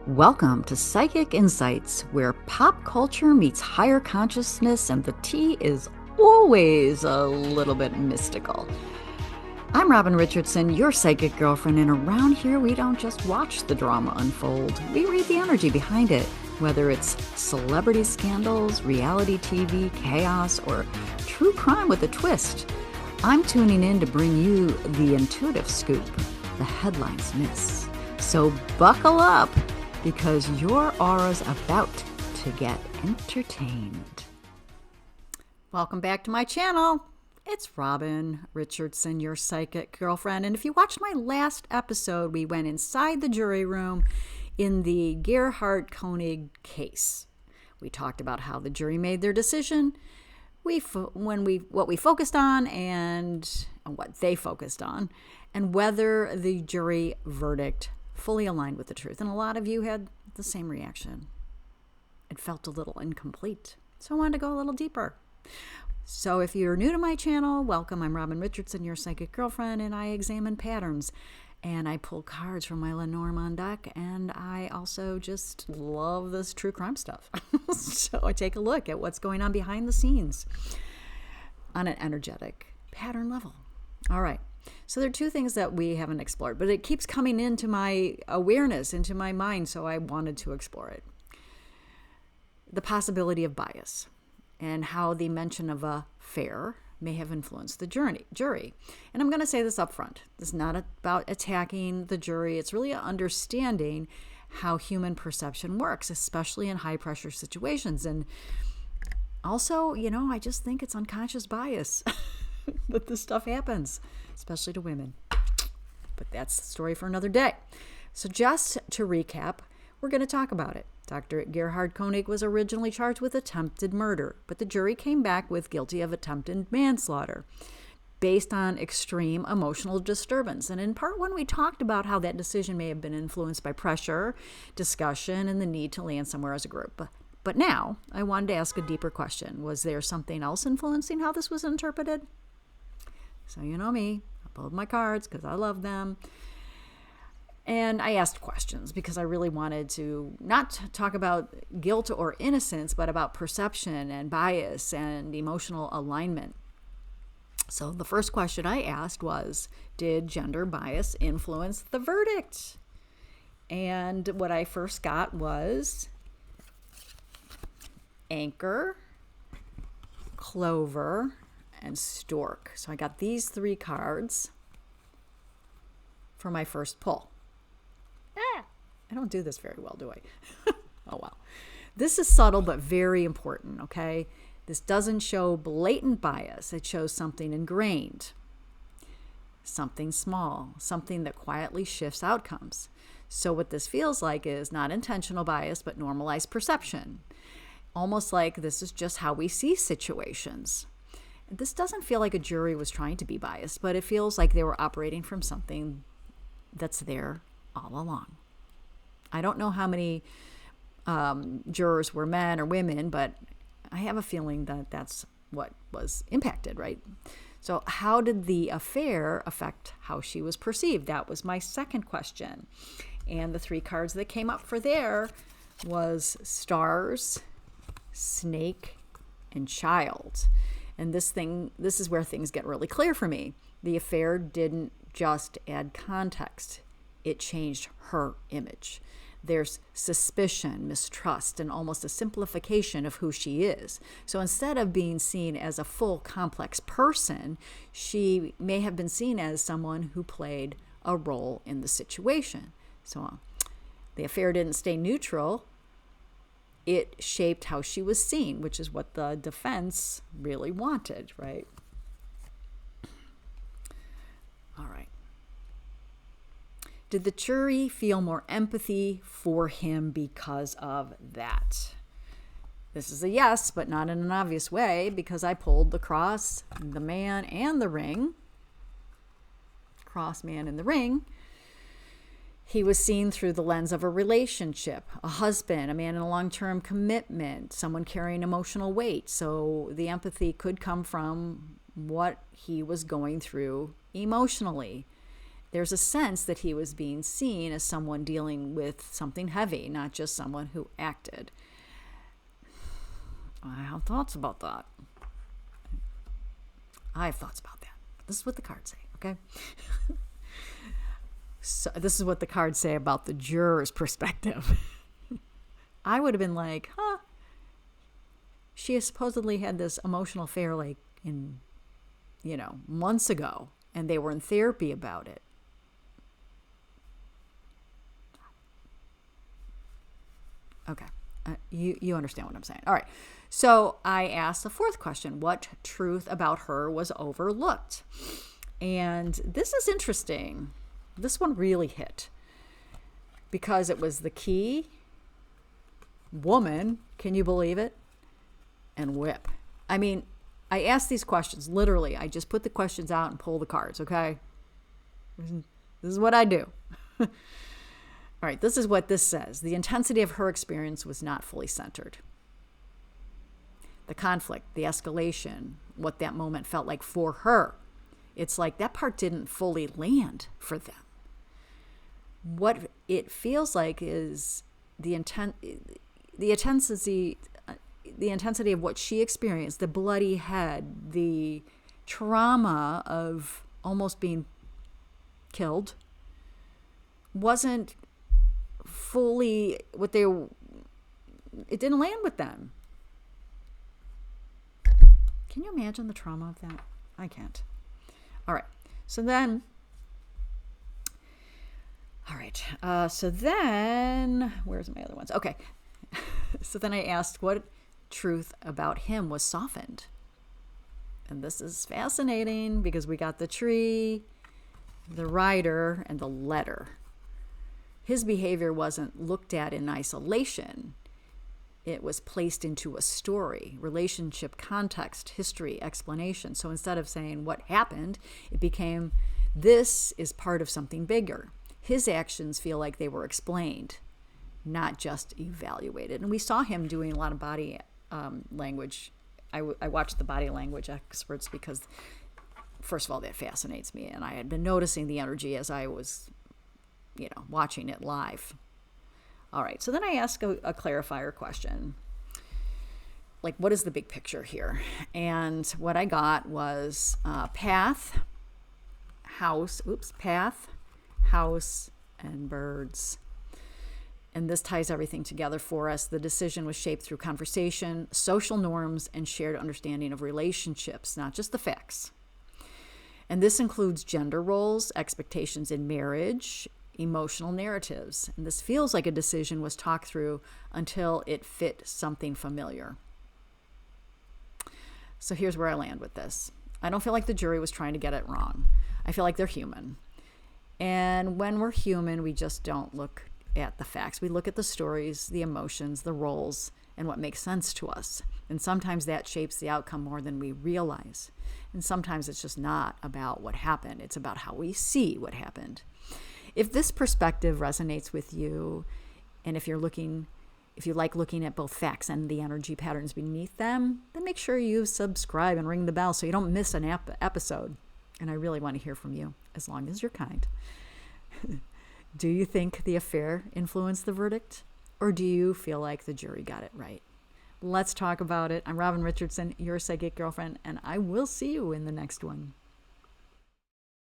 Welcome to Psychic Insights, where pop culture meets higher consciousness and the tea is always a little bit mystical. I'm Robin Richardson, your psychic girlfriend, and around here we don't just watch the drama unfold, we read the energy behind it, whether it's celebrity scandals, reality TV, chaos, or true crime with a twist. I'm tuning in to bring you the intuitive scoop the headlines miss. So buckle up, because your aura's about to get entertained. Welcome back to my channel. It's Robin Richardson, your psychic girlfriend. And if you watched my last episode, we went inside the jury room in the Gerhardt Konig case. We talked about how the jury made their decision, what we focused on and what they focused on, and whether the jury verdict fully aligned with the truth. And a lot of you had the same reaction. It felt a little incomplete. So I wanted to go a little deeper. So if you're new to my channel, welcome. I'm Robin Richardson, your psychic girlfriend, and I examine patterns. And I pull cards from my Lenormand deck, and I also just love this true crime stuff. So I take a look at what's going on behind the scenes on an energetic pattern level. All right. So there are two things that we haven't explored, but it keeps coming into my awareness, into my mind, so I wanted to explore it. The possibility of bias and how the mention of a fair may have influenced the jury. And I'm going to say this up front. This is not about attacking the jury. It's really understanding how human perception works, especially in high-pressure situations. And also, I just think it's unconscious bias that this stuff happens, especially to women. But that's the story for another day. So just to recap, we're going to talk about it. Dr. Gerhardt Konig was originally charged with attempted murder, but the jury came back with guilty of attempted manslaughter based on extreme emotional disturbance. And in part one, we talked about how that decision may have been influenced by pressure, discussion, and the need to land somewhere as a group. But now I wanted to ask a deeper question. Was there something else influencing how this was interpreted? So you know me, I pulled my cards because I love them. And I asked questions because I really wanted to not talk about guilt or innocence, but about perception and bias and emotional alignment. So the first question I asked was, did gender bias influence the verdict? And what I first got was anchor, clover, and stork. So I got these three cards for my first pull. I don't do this very well, do I? Oh, well. This is subtle but very important, okay? This doesn't show blatant bias. It shows something ingrained, something small, something that quietly shifts outcomes. So what this feels like is not intentional bias, but normalized perception. Almost like this is just how we see situations. This doesn't feel like a jury was trying to be biased, but it feels like they were operating from something that's there all along. I don't know how many jurors were men or women, but I have a feeling that that's what was impacted, right? So how did the affair affect how she was perceived? That was my second question. And the three cards that came up for there was stars, snake, and child. And this is where things get really clear for me. The affair didn't just add context. It changed her image. There's suspicion, mistrust, and almost a simplification of who she is. So instead of being seen as a full, complex person, she may have been seen as someone who played a role in the situation. So the affair didn't stay neutral. It shaped how she was seen, which is what the defense really wanted, right? All right. Did the jury feel more empathy for him because of that? This is a yes, but not in an obvious way, because I pulled the cross, the man, and the ring. Cross, man, and the ring. He was seen through the lens of a relationship, a husband, a man in a long-term commitment, someone carrying emotional weight. So the empathy could come from what he was going through emotionally. There's a sense that he was being seen as someone dealing with something heavy, not just someone who acted. I have thoughts about that. This is what the cards say, okay? So this is what the cards say about the juror's perspective. I would have been like, she has supposedly had this emotional affair like in, months ago, and they were in therapy about it. Okay. You understand what I'm saying. All right. So I asked the fourth question, what truth about her was overlooked? And this is interesting. This one really hit because it was the key, woman, can you believe it? And whip. I mean, I asked these questions, literally. I just put the questions out and pull the cards, okay? This is what I do. All right, this is what this says. The intensity of her experience was not fully centered. The conflict, the escalation, what that moment felt like for her. It's like that part didn't fully land for them. What it feels like is the intensity of what she experienced, the bloody head, the trauma of almost being killed, wasn't fully it didn't land with them. Can you imagine the trauma of that? I can't. All right. So then where's my other ones? Okay. So then I asked what truth about him was softened. And this is fascinating because we got the tree, the rider, and the letter. His behavior wasn't looked at in isolation. It was placed into a story, relationship, context, history, explanation. So instead of saying what happened, it became, this is part of something bigger. His actions feel like they were explained, not just evaluated. And we saw him doing a lot of body language. I watched the body language experts because, first of all, that fascinates me. And I had been noticing the energy as I was, watching it live. All right, so then I asked a clarifier question. Like, what is the big picture here? And what I got was path, house, and birds. And this ties everything together for us. The decision was shaped through conversation, social norms, and shared understanding of relationships, not just the facts. And this includes gender roles, expectations in marriage, emotional narratives. And this feels like a decision was talked through until it fit something familiar. So here's where I land with this. I don't feel like the jury was trying to get it wrong. I feel like they're human. And when we're human, we just don't look at the facts. We look at the stories, the emotions, the roles, and what makes sense to us. And sometimes that shapes the outcome more than we realize. And sometimes it's just not about what happened. It's about how we see what happened. If this perspective resonates with you, and if you like looking at both facts and the energy patterns beneath them, then make sure you subscribe and ring the bell so you don't miss an episode. And I really want to hear from you, as long as you're kind. Do you think the affair influenced the verdict? Or do you feel like the jury got it right? Let's talk about it. I'm Robin Richardson, your psychic girlfriend, and I will see you in the next one.